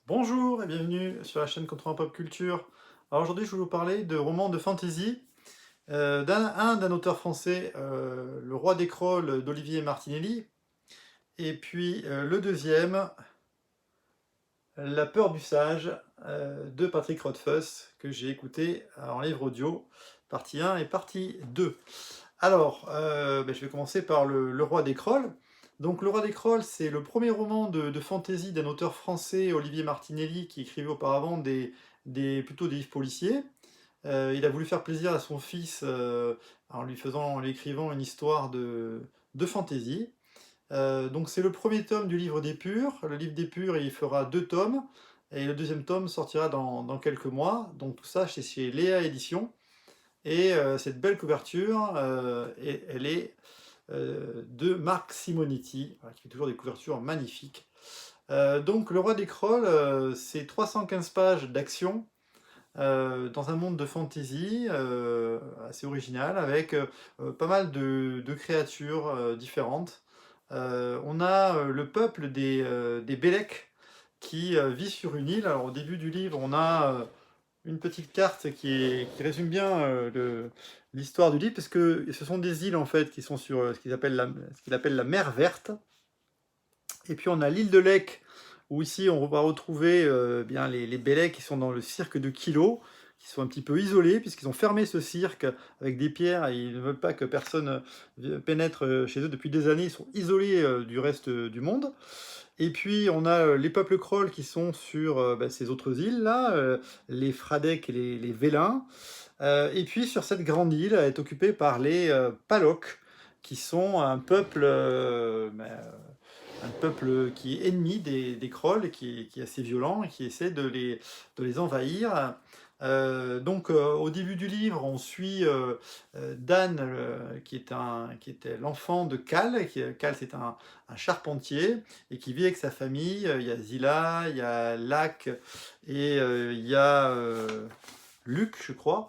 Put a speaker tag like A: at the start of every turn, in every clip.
A: Bonjour et bienvenue sur la chaîne Contre Pop Culture. Alors aujourd'hui, je vais vous parler de romans de fantasy, d'un auteur français, Le Roi des Crolles d'Olivier Martinelli, et puis le deuxième, La Peur du Sage de Patrick Rothfuss, que j'ai écouté en livre audio, partie 1 et partie 2. Alors, je vais commencer par le Roi des Crolles. Donc, Le Roi des Crolles, c'est le premier roman de fantasy d'un auteur français, Olivier Martinelli, qui écrivait auparavant plutôt des livres policiers. Il a voulu faire plaisir à son fils en lui écrivant une histoire de fantasy. Donc, c'est le premier tome du livre d'Épure. Le livre d'Épure, il fera 2 tomes, et le deuxième tome sortira dans quelques mois. Donc, tout ça, c'est chez Léa Éditions. Et cette belle couverture, elle est de Marc Simonetti, voilà, qui fait toujours des couvertures magnifiques. Donc Le Roi des Crolles, c'est 315 pages d'action dans un monde de fantasy assez original, avec pas mal de créatures différentes. On a le peuple des Bélec qui vit sur une île. Alors au début du livre, on a une petite carte qui résume bien l'histoire du livre, parce que ce sont des îles en fait qui sont sur ce qu'il appelle la mer verte. Et puis on a l'île de Lec, où ici on va retrouver bien les Bélec qui sont dans le cirque de Kilo, qui sont un petit peu isolés, puisqu'ils ont fermé ce cirque avec des pierres, et ils ne veulent pas que personne pénètre chez eux depuis des années. Ils sont isolés du reste du monde. Et puis on a les peuples Krolls qui sont sur ces autres îles là, les Fradek et les Vélins. Et puis sur cette grande île, elle est occupée par les Palocs, qui sont un peuple qui est ennemi des Krolls, qui est assez violent et qui essaie de les envahir. Donc au début du livre, on suit Dan, qui était l'enfant de Cal. Cal, c'est un charpentier, et qui vit avec sa famille. Il y a Zilla, il y a Lac, et il y a Luc, je crois.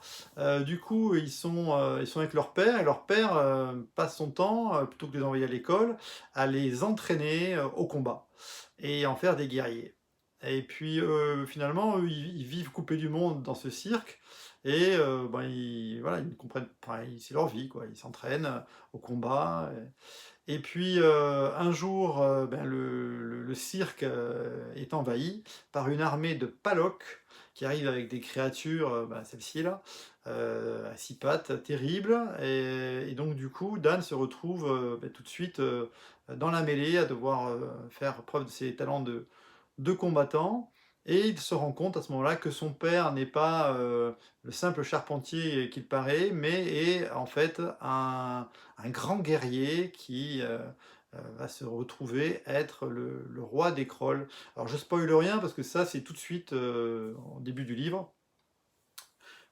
A: Du coup, ils sont avec leur père, et leur père passe son temps, plutôt que de les envoyer à l'école, à les entraîner au combat et en faire des guerriers. Et puis finalement, eux, ils vivent coupés du monde dans ce cirque, et voilà, ils ne comprennent pas, c'est leur vie, quoi. Ils s'entraînent au combat. Et puis un jour, le cirque est envahi par une armée de Palocs qui arrive avec des créatures, celle-ci là, à 6 pattes, terribles. Et donc du coup, Dan se retrouve tout de suite dans la mêlée, à devoir faire preuve de ses talents de combattant. Et il se rend compte à ce moment-là que son père n'est pas le simple charpentier qu'il paraît, mais est en fait un grand guerrier qui va se retrouver être le roi des Krolls. Alors je spoil rien, parce que ça c'est tout de suite au début du livre,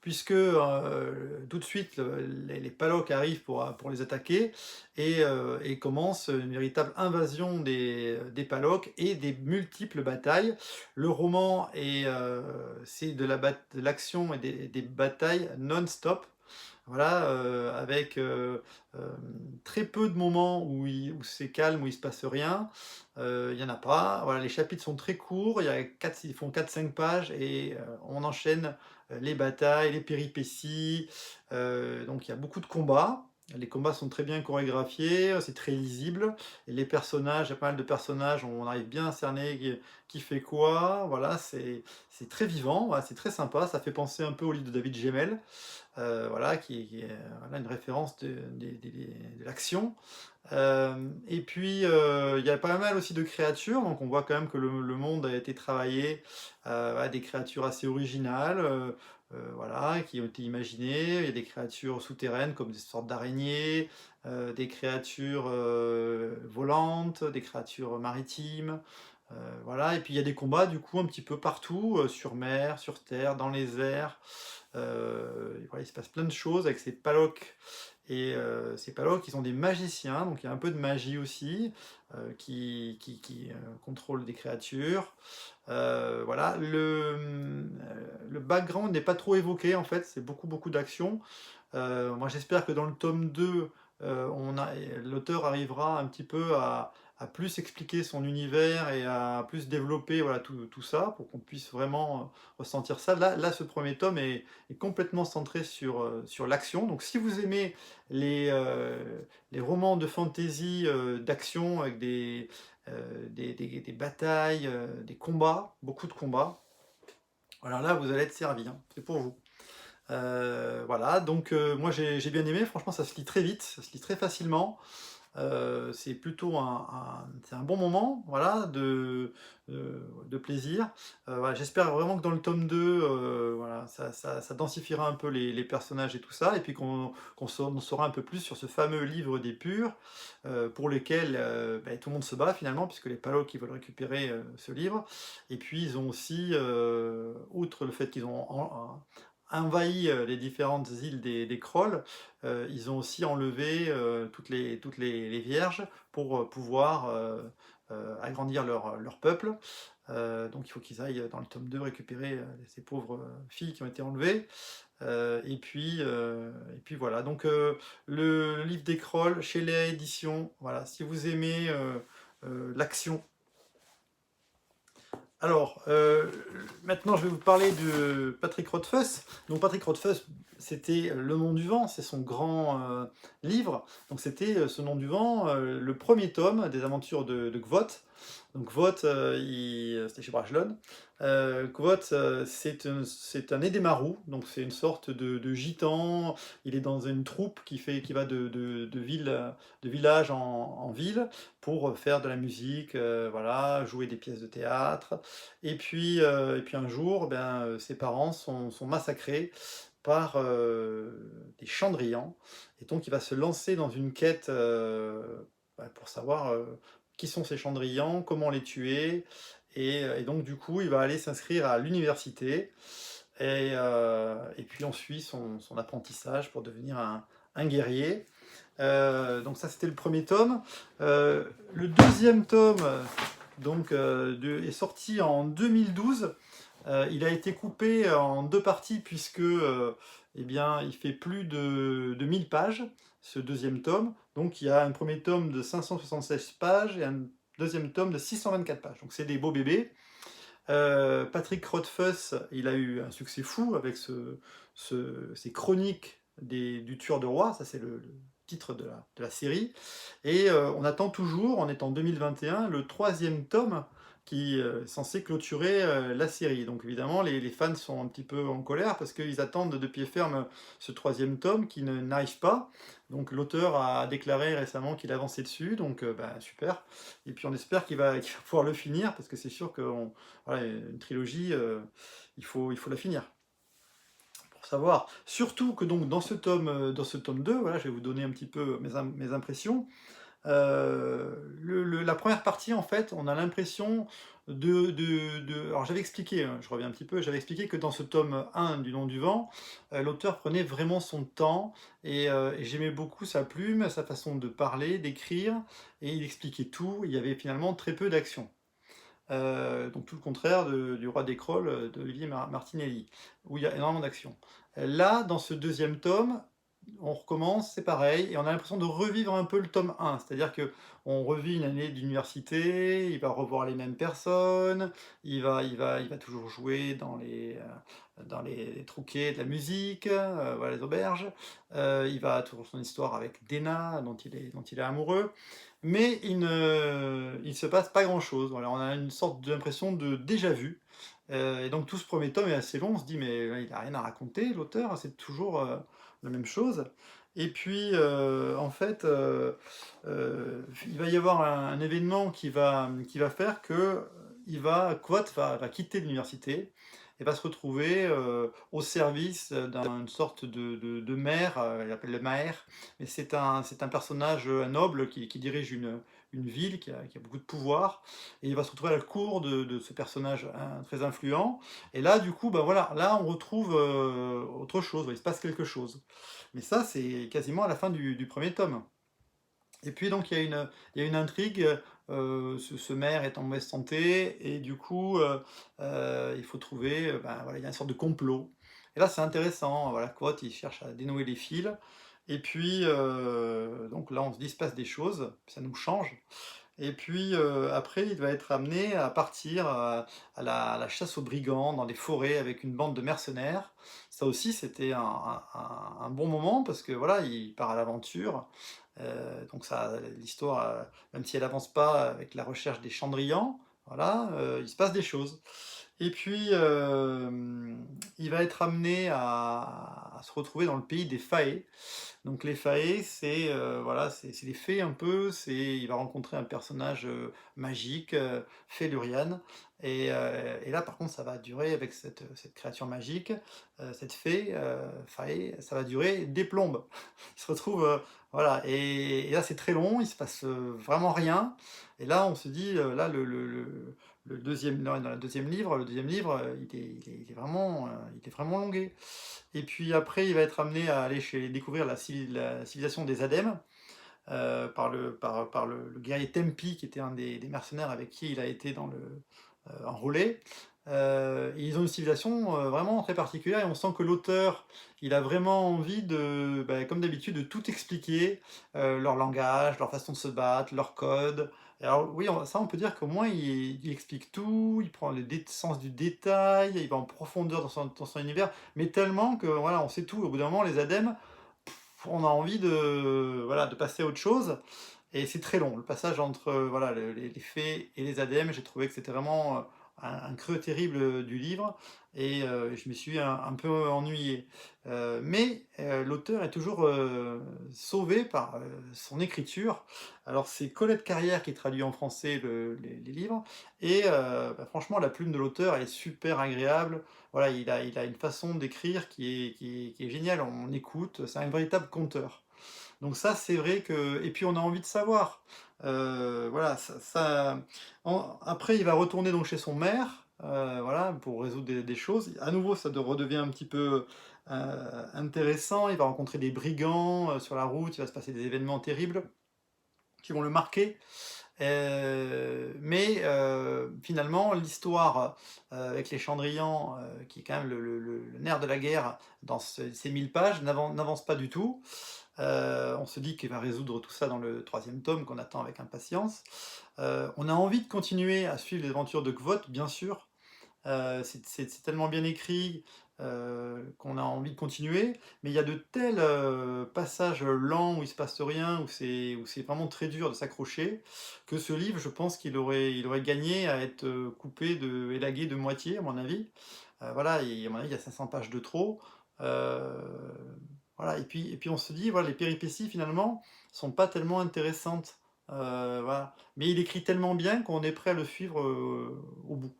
A: puisque tout de suite les Palocs arrivent pour les attaquer, et commence une véritable invasion des Palocs et des multiples batailles. Le roman c'est de l'action et des batailles non-stop. Voilà, avec très peu de moments où c'est calme, où il se passe rien. Il y en a pas. Voilà, les chapitres sont très courts, ils font 4-5 pages, et on enchaîne les batailles, les péripéties. Donc il y a beaucoup de combats. Les combats sont très bien chorégraphiés, c'est très lisible. Et les personnages, il y a pas mal de personnages, on arrive bien à cerner qui fait quoi. Voilà, c'est très vivant, voilà, c'est très sympa. Ça fait penser un peu au livre de David Gemmell, voilà, qui est voilà, une référence de l'action. Et puis, il y a pas mal aussi de créatures, donc on voit quand même que le monde a été travaillé, à des créatures assez originales, voilà, qui ont été imaginées. Il y a des créatures souterraines comme des sortes d'araignées, des créatures volantes, des créatures maritimes, voilà. Et puis il y a des combats du coup un petit peu partout, sur mer, sur terre, dans les airs. Voilà, il se passe plein de choses avec ces Palocs. Et ces Palocs, ils sont des magiciens, donc il y a un peu de magie aussi, qui contrôle des créatures. Voilà, le background n'est pas trop évoqué en fait, c'est beaucoup beaucoup d'action. Moi j'espère que dans le tome 2, l'auteur arrivera un petit peu à à plus expliquer son univers et à plus développer voilà, tout ça, pour qu'on puisse vraiment ressentir ça. Là, ce premier tome est complètement centré sur l'action. Donc si vous aimez les romans de fantasy d'action avec des batailles, des combats, beaucoup de combats, voilà, là vous allez être servi, hein, c'est pour vous. Voilà, donc moi j'ai bien aimé, franchement ça se lit très vite, ça se lit très facilement. C'est plutôt c'est un bon moment, voilà, de plaisir. Voilà, j'espère vraiment que dans le tome 2, voilà, ça densifiera un peu les personnages et tout ça, et puis qu'on en saura un peu plus sur ce fameux livre des Purs, pour lequel ben, tout le monde se bat finalement, puisque les Palos qui veulent récupérer ce livre. Et puis ils ont aussi, outre le fait qu'ils ont envahi les différentes îles des Krolls, ils ont aussi enlevé toutes les vierges pour pouvoir agrandir leur peuple. Donc il faut qu'ils aillent dans le tome 2 récupérer ces pauvres filles qui ont été enlevées. Et puis voilà, donc le livre des Krolls chez les éditions, voilà, si vous aimez l'action. Alors, maintenant je vais vous parler de Patrick Rothfuss. Donc Patrick Rothfuss, c'était Le Nom du Vent, c'est son grand livre. Donc c'était Ce Nom du Vent, le premier tome des aventures de Kvothe. Donc Kvothe, c'était chez Brajlon. Kvothe, c'est un Edemaru, donc c'est une sorte de gitan. Il est dans une troupe qui va de village en ville pour faire de la musique, voilà, jouer des pièces de théâtre. Et puis un jour, ben, ses parents sont massacrés par des Chandrians, et donc il va se lancer dans une quête pour savoir qui sont ces Chandrians, comment les tuer, et donc du coup il va aller s'inscrire à l'université, et puis on suit son apprentissage pour devenir un guerrier. Donc ça c'était le premier tome. Le deuxième tome est sorti en 2012. Il a été coupé en deux parties puisque eh bien, il fait plus de 1000 pages, ce deuxième tome. Donc il y a un premier tome de 576 pages et un deuxième tome de 624 pages. Donc c'est des beaux bébés. Patrick Rothfuss, il a eu un succès fou avec ces chroniques du tueur de roi, ça c'est le titre de la série. Et on attend toujours, on est en 2021, le troisième tome qui est censé clôturer la série. Donc évidemment, les fans sont un petit peu en colère parce qu'ils attendent de pied ferme ce troisième tome qui n'arrive pas. Donc l'auteur a déclaré récemment qu'il avançait dessus, donc ben, super. Et puis on espère qu'il va pouvoir le finir, parce que c'est sûr que voilà, une trilogie, il faut la finir. Pour savoir. Surtout que donc dans ce tome 2, voilà, je vais vous donner un petit peu mes impressions. La première partie, en fait, on a l'impression alors j'avais expliqué, hein, je reviens un petit peu, j'avais expliqué que dans ce tome 1 du Nom du Vent, l'auteur prenait vraiment son temps, et j'aimais beaucoup sa plume, sa façon de parler, d'écrire, et il expliquait tout, il y avait finalement très peu d'action. Donc tout le contraire du Roi des Crolles d'Olivier Martinelli, où il y a énormément d'action. Là, dans ce deuxième tome, on recommence, c'est pareil, et on a l'impression de revivre un peu le tome 1, c'est-à-dire que on revit une année d'université, il va revoir les mêmes personnes, il va toujours jouer dans les trouquets de la musique, voilà, les auberges, il va toujours son histoire avec Dena, dont il est amoureux, mais il se passe pas grand-chose. Voilà, on a une sorte d'impression de déjà-vu. Et donc tout ce premier tome est assez long, on se dit mais il n'a rien à raconter, l'auteur, c'est toujours la même chose. Et puis en fait, il va y avoir un événement qui va faire que Kvothe va quitter l'université et va se retrouver au service d'une sorte de maire, il appelle le maire, mais c'est un personnage noble qui dirige une ville qui a beaucoup de pouvoir, et il va se retrouver à la cour de ce personnage très influent. Et là, du coup, bah voilà, là on retrouve autre chose, il se passe quelque chose. Mais ça, c'est quasiment à la fin du premier tome. Et puis donc il y a une intrigue, ce maire est en mauvaise santé, et du coup il faut trouver, ben, voilà, il y a une sorte de complot. Et là c'est intéressant, voilà, Quoth il cherche à dénouer les fils, et puis donc là on se dit il se passe des choses, ça nous change. Et puis après, il va être amené à partir à la chasse aux brigands dans les forêts avec une bande de mercenaires. Ça aussi, c'était un bon moment parce que voilà, il part à l'aventure. Donc ça, l'histoire, même si elle avance pas avec la recherche des Chandrians, voilà, il se passe des choses. Et puis, il va être amené à se retrouver dans le pays des Faé. Donc les Faé, c'est voilà, c'est des fées un peu, il va rencontrer un personnage magique, fée Luriane, et là par contre ça va durer avec cette créature magique, cette fée, Faé, ça va durer des plombes. Il se retrouve, voilà, et là c'est très long, il se passe vraiment rien, et là on se dit, là le deuxième, dans le deuxième livre, il est vraiment, il est vraiment longué. Et puis après, il va être amené à aller découvrir la civilisation des Adem, par le guerrier Tempi, qui était un des mercenaires avec qui il a été enrôlé. Et ils ont une civilisation vraiment très particulière, et on sent que l'auteur, il a vraiment envie de, comme d'habitude, de tout expliquer, leur langage, leur façon de se battre, leur code. Et alors oui, ça on peut dire qu'au moins il explique tout, il prend le sens du détail, il va en profondeur dans son univers, mais tellement que voilà, on sait tout. Au bout d'un moment, les adeptes, on a envie voilà, de passer à autre chose, et c'est très long. Le passage entre voilà, les fées et les ADM, j'ai trouvé que c'était vraiment un creux terrible du livre, et je me suis un peu ennuyé. Mais l'auteur est toujours sauvé par son écriture. Alors c'est Colette Carrière qui traduit en français les livres, et franchement la plume de l'auteur est super agréable. Voilà, il a une façon d'écrire qui est géniale, on écoute, c'est un véritable conteur. Donc ça, c'est vrai que... Et puis on a envie de savoir. Voilà, après, il va retourner donc chez son maire, voilà, pour résoudre des choses. À nouveau, redevient un petit peu intéressant. Il va rencontrer des brigands sur la route, il va se passer des événements terribles qui vont le marquer. Mais finalement, l'histoire avec les Chandrians, qui est quand même le nerf de la guerre dans ces 1000 pages, n'avance pas du tout. On se dit qu'il va résoudre tout ça dans le troisième tome qu'on attend avec impatience. On a envie de continuer à suivre les aventures de Kvothe, bien sûr. C'est tellement bien écrit qu'on a envie de continuer, mais il y a de tels passages lents où il se passe rien, où c'est vraiment très dur de s'accrocher, que ce livre, je pense il aurait gagné à être élagué de moitié, à mon avis. Voilà, et à mon avis, il y a 500 pages de trop. Euh, voilà, et puis on se dit, voilà, les péripéties finalement sont pas tellement intéressantes. Voilà. Mais il écrit tellement bien qu'on est prêt à le suivre au bout.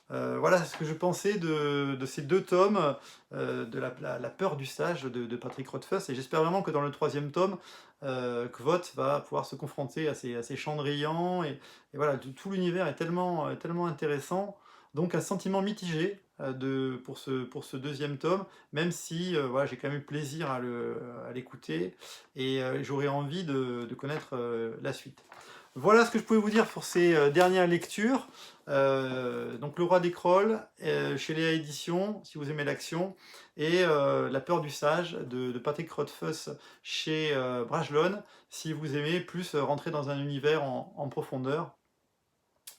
A: Voilà ce que je pensais de ces deux tomes, de la peur du sage de Patrick Rothfuss, et j'espère vraiment que dans le troisième tome, Kvothe va pouvoir se confronter à ces Chandrians, et voilà, tout l'univers est tellement intéressant, donc un sentiment mitigé pour ce deuxième tome, même si voilà, j'ai quand même eu plaisir à l'écouter, et j'aurais envie de connaître la suite. Voilà ce que je pouvais vous dire pour ces dernières lectures. Donc Le Roi des Crolles, chez Léa Éditions, si vous aimez l'action, et La Peur du Sage de Patrick Rothfuss chez Brajlon, si vous aimez plus rentrer dans un univers en profondeur,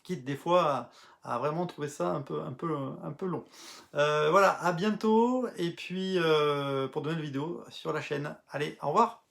A: quitte des fois à vraiment trouver ça un peu long. Voilà, à bientôt, et puis pour de nouvelles vidéos sur la chaîne. Allez, au revoir!